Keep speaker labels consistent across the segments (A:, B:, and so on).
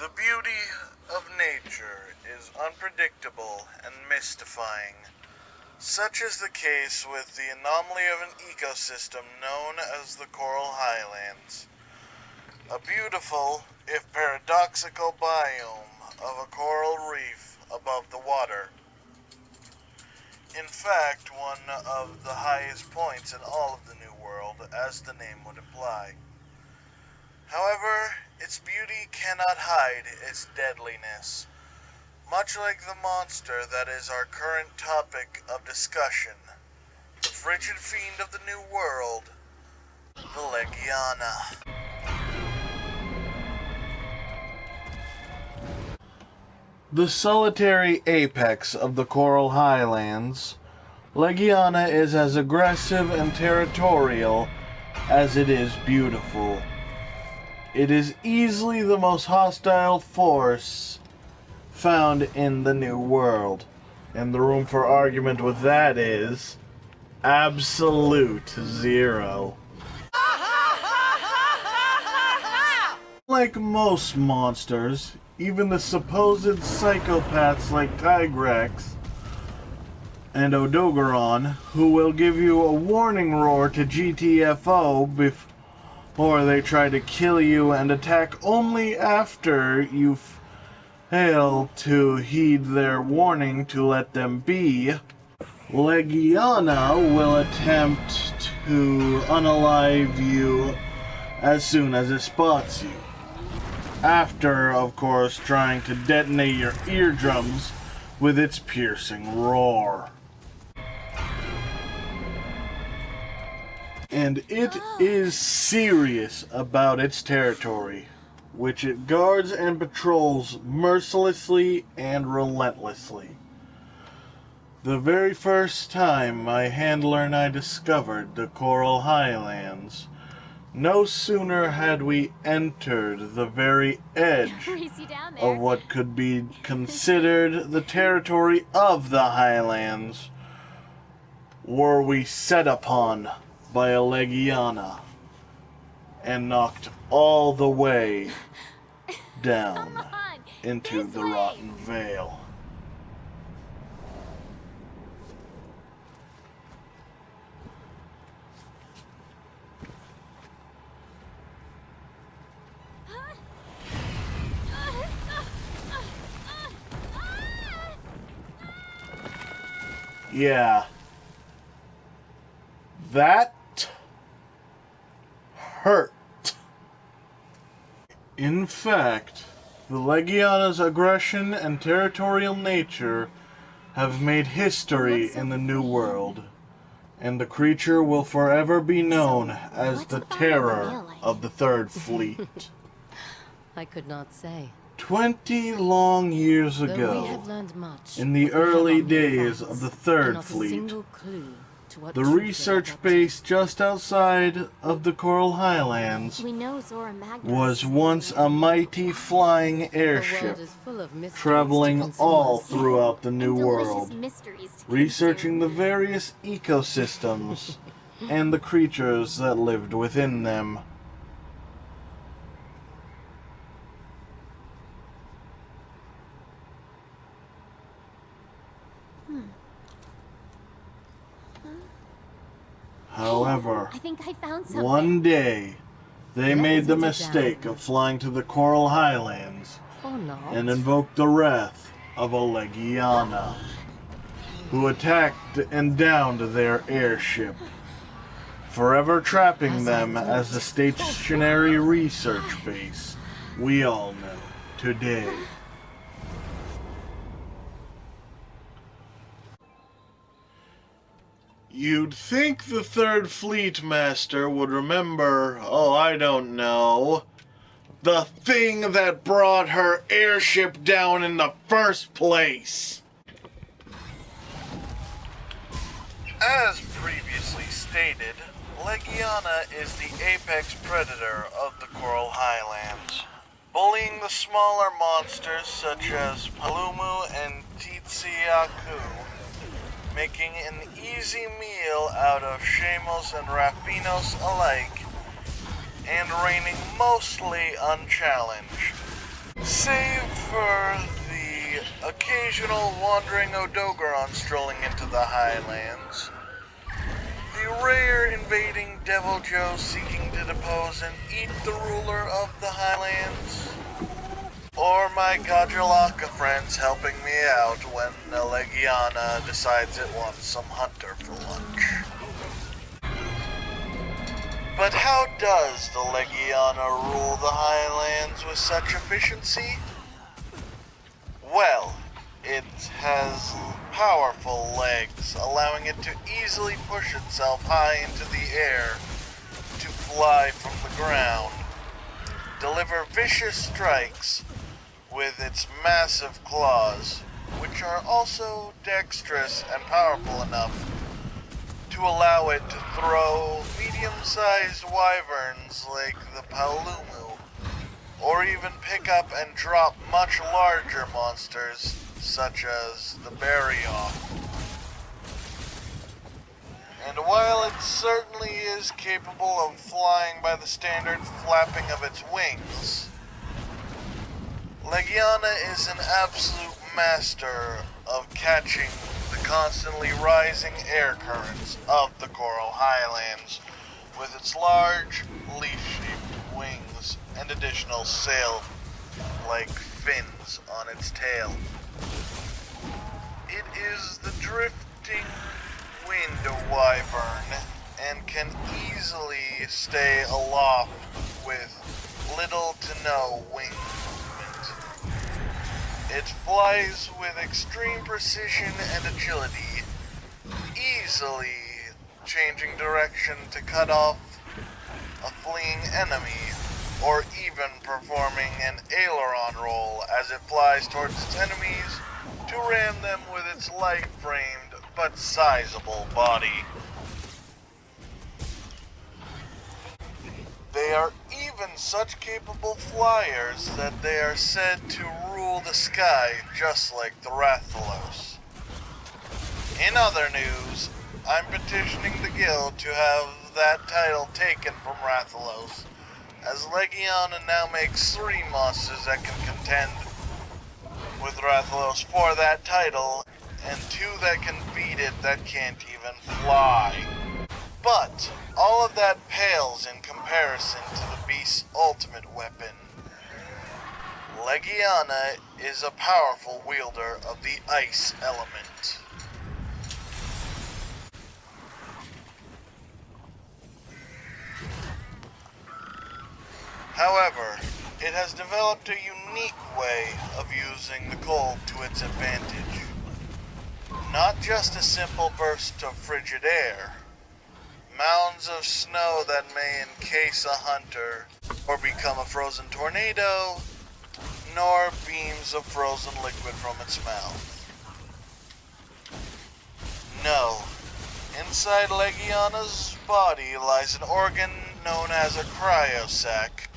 A: The beauty of nature is unpredictable and mystifying. Such is the case with the anomaly of an ecosystem known as the Coral Highlands. A beautiful, if paradoxical, biome of a coral reef above the water. In fact, one of the highest points in all of the New World, as the name would imply. However, its beauty cannot hide its deadliness, much like the monster that is our current topic of discussion, the frigid fiend of the New World, the Legiana. The solitary apex of the Coral Highlands, Legiana is as aggressive and territorial as it is beautiful. It is easily the most hostile force found in the New World. And the room for argument with that is absolute zero. Like most monsters, even the supposed psychopaths like Tigrex and Odogaron, who will give you a warning roar to GTFO before they try to kill you and attack only after you fail to heed their warning to let them be. Legiana will attempt to unalive you as soon as it spots you. After, of course, trying to detonate your eardrums with its piercing roar. And it is serious about its territory, which it guards and patrols mercilessly and relentlessly. The very first time my handler and I discovered the Coral Highlands, no sooner had we entered the very edge of what could be considered the territory of the Highlands, were we set upon by a Legiana and knocked all the way down into the rotten vale. Yeah. That hurt. In fact, the Legiana's aggression and territorial nature have made history in the New World, and the creature will forever be known as the terror of the Third Fleet.
B: I could not say.
A: 20 long years ago, in the early days of the Third Fleet, the research base just outside of the Coral Highlands was once a mighty flying airship traveling all throughout the New World, researching the various ecosystems and the creatures that lived within them. However, one day, they made the mistake of flying to the Coral Highlands and invoked the wrath of a Legiana, who attacked and downed their airship, forever trapping them as the stationary research base we all know today. You'd think the Third Fleet Master would remember, oh, I don't know, the thing that brought her airship down in the first place. As previously stated, Legiana is the apex predator of the Coral Highlands, bullying the smaller monsters such as Palumu and Tsitsiaku, making an easy meal out of Shamos and Raphinos alike, and reigning mostly unchallenged. Say for the occasional wandering Odogaron strolling into the Highlands, the rare invading Devil Joe seeking to depose and eat the ruler of the Highlands, or my Gajalaka friends helping me out when the Legiana decides it wants some hunter for lunch. But how does the Legiana rule the Highlands with such efficiency? Well, it has powerful legs, allowing it to easily push itself high into the air to fly from the ground, deliver vicious strikes with its massive claws, which are also dexterous and powerful enough to allow it to throw medium-sized wyverns like the Paolumu, or even pick up and drop much larger monsters such as the Barioth. And while it certainly is capable of flying by the standard flapping of its wings, Legiana is an absolute master of catching the constantly rising air currents of the Coral Highlands with its large, leaf-shaped wings and additional sail-like fins on its tail. It is the drifting wind wyvern and can easily stay aloft with little to no wing movement. It flies with extreme precision and agility, easily changing direction to cut off a fleeing enemy, or even performing an aileron roll as it flies towards its enemies to ram them with its light-framed but sizable body. They are even such capable flyers that they are said to rule the sky just like the Rathalos. In other news, I'm petitioning the guild to have that title taken from Rathalos, as Legiana now makes 3 monsters that can contend with Rathalos for that title, and 2 that can beat it that can't even fly. But all of that pales in comparison to the beast's ultimate weapon. Legiana is a powerful wielder of the ice element. However, it has developed a unique way of using the cold to its advantage. Not just a simple burst of frigid air, mounds of snow that may encase a hunter or become a frozen tornado, nor beams of frozen liquid from its mouth. No, inside Legiana's body lies an organ known as a Cryo Sac,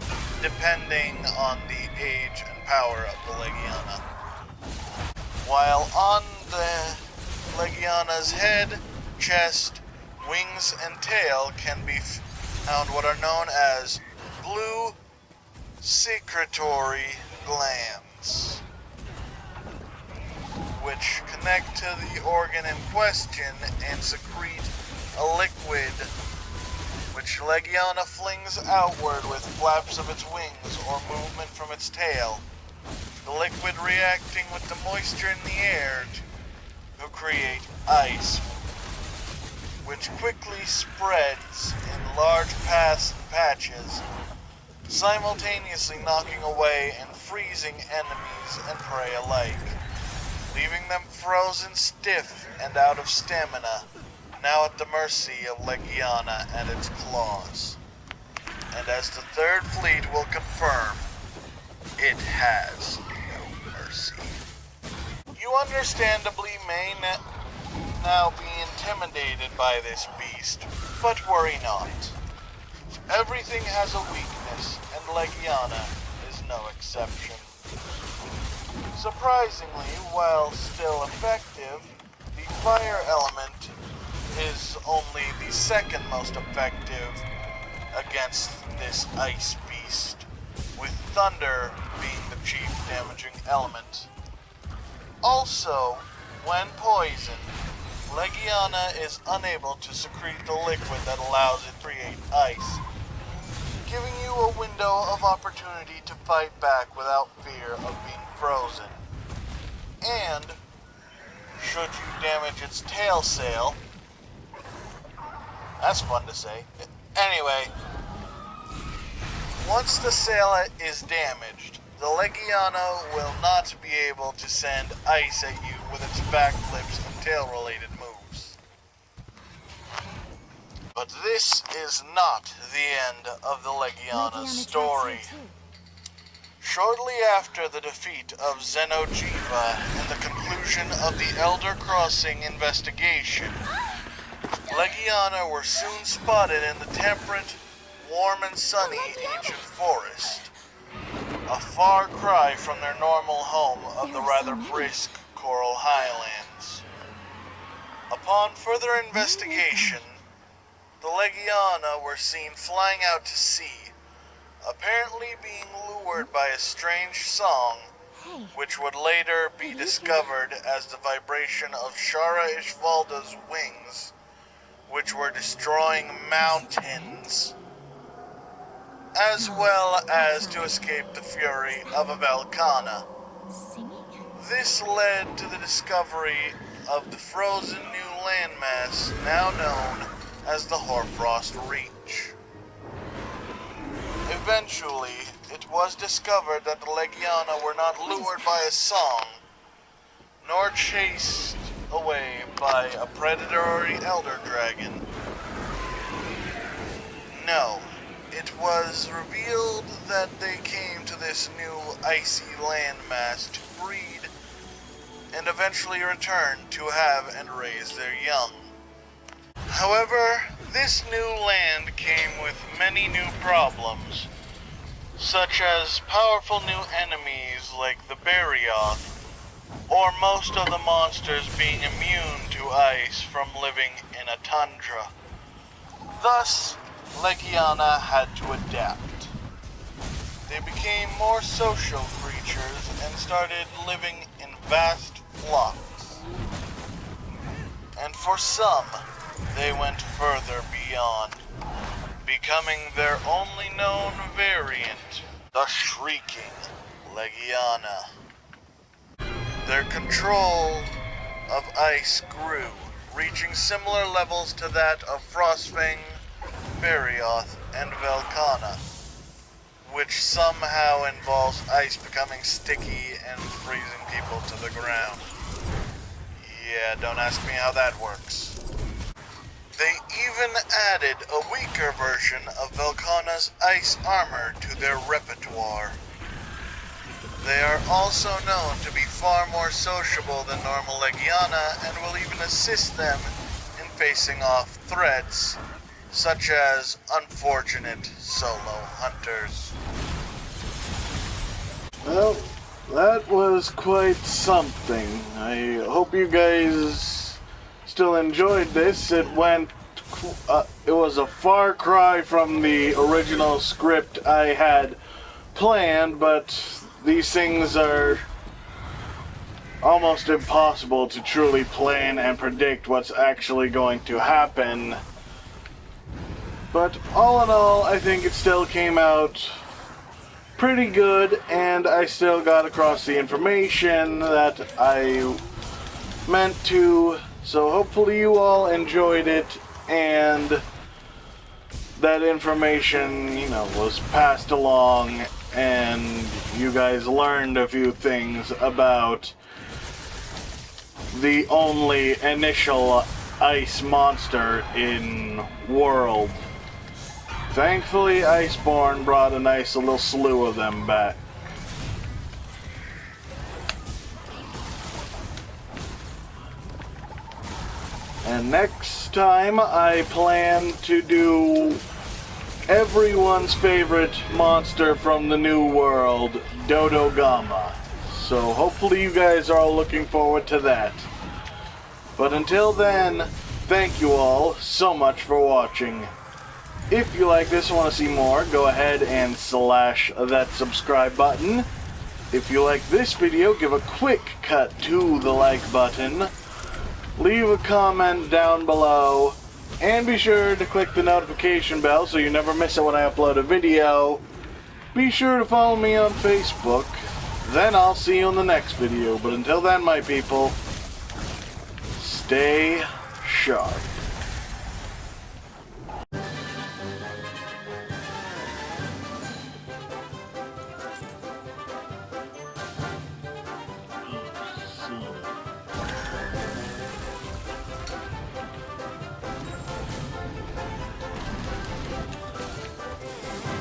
A: depending on the age and power of the Legiana. While on the Legiana's head, chest, wings, and tail can be found what are known as blue Secretory glands, which connect to the organ in question and secrete a liquid which Legiana flings outward with flaps of its wings or movement from its tail, the liquid reacting with the moisture in the air to create ice, which quickly spreads in large patches, simultaneously knocking away and freezing enemies and prey alike, leaving them frozen stiff and out of stamina, now at the mercy of Legiana and its claws. And as the Third Fleet will confirm, it has no mercy. You understandably may now be intimidated by this beast, but worry not. Everything has a weakness, and Legiana is no exception. Surprisingly, while still effective, the fire element is only the second most effective against this ice beast, with thunder being the chief damaging element. Also, when poisoned, Legiana is unable to secrete the liquid that allows it to create ice, giving you a window of opportunity to fight back without fear of being frozen. And, should you damage its tail sail, that's fun to say. Anyway, once the sail is damaged, the Legiana will not be able to send ice at you with its backflips and tail-related moves. But this is not the end of the Legiana story. Shortly after the defeat of Xenojiva and the conclusion of the Elder Crossing investigation, Legiana were soon spotted in the temperate, warm and sunny ancient forest, a far cry from their normal home of the rather brisk Coral Highlands. Upon further investigation, the Legiana were seen flying out to sea, apparently being lured by a strange song, which would later be discovered as the vibration of Shara Ishvalda's wings, which were destroying mountains, as well as to escape the fury of a Velkhana. This led to the discovery of the frozen new landmass now known as the Hoarfrost Reach. Eventually, it was discovered that the Legiana were not lured by a song, nor chased away by a predatory elder dragon. No, it was revealed that they came to this new icy landmass to breed and eventually return to have and raise their young. However, this new land came with many new problems, such as powerful new enemies like the Barioth, or most of the monsters being immune to ice from living in a tundra. Thus, Legiana had to adapt. They became more social creatures and started living in vast flocks. And for some, they went further beyond, becoming their only known variant, the Shrieking Legiana. Their control of ice grew, reaching similar levels to that of Frostfang, Barioth, and Velkhana, which somehow involves ice becoming sticky and freezing people to the ground. Yeah, don't ask me how that works. They even added a weaker version of Velkhana's ice armor to their repertoire. They are also known to be far more sociable than normal Legiana and will even assist them in facing off threats, such as unfortunate solo hunters. Well, that was quite something. I hope you guys still enjoyed this. It was a far cry from the original script I had planned, but these things are almost impossible to truly plan and predict what's actually going to happen. But all in all, I think it still came out pretty good, and I still got across the information that I meant to. So hopefully you all enjoyed it, and that information, was passed along, and you guys learned a few things about the only initial ice monster in World. Thankfully, Iceborne brought a nice little slew of them back. And next time, I plan to do everyone's favorite monster from the New World, Dodogama. So hopefully you guys are all looking forward to that. But until then, thank you all so much for watching. If you like this and want to see more, go ahead and slash that subscribe button. If you like this video, give a quick cut to the like button. Leave a comment down below. And be sure to click the notification bell so you never miss it when I upload a video. Be sure to follow me on Facebook. Then I'll see you in the next video. But until then, my people, stay sharp.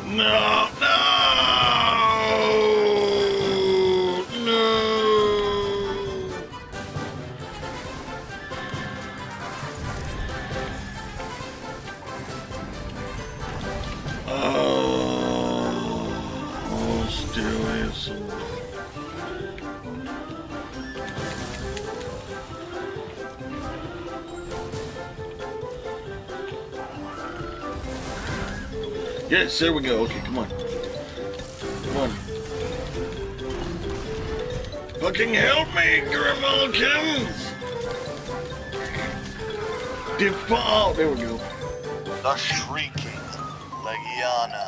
A: No, no, no. Oh, still is. Yes, there we go. Okay, come on. Come on. Fucking help me, Grimalkynes! Default! There we go.
C: The shrieking Legiana.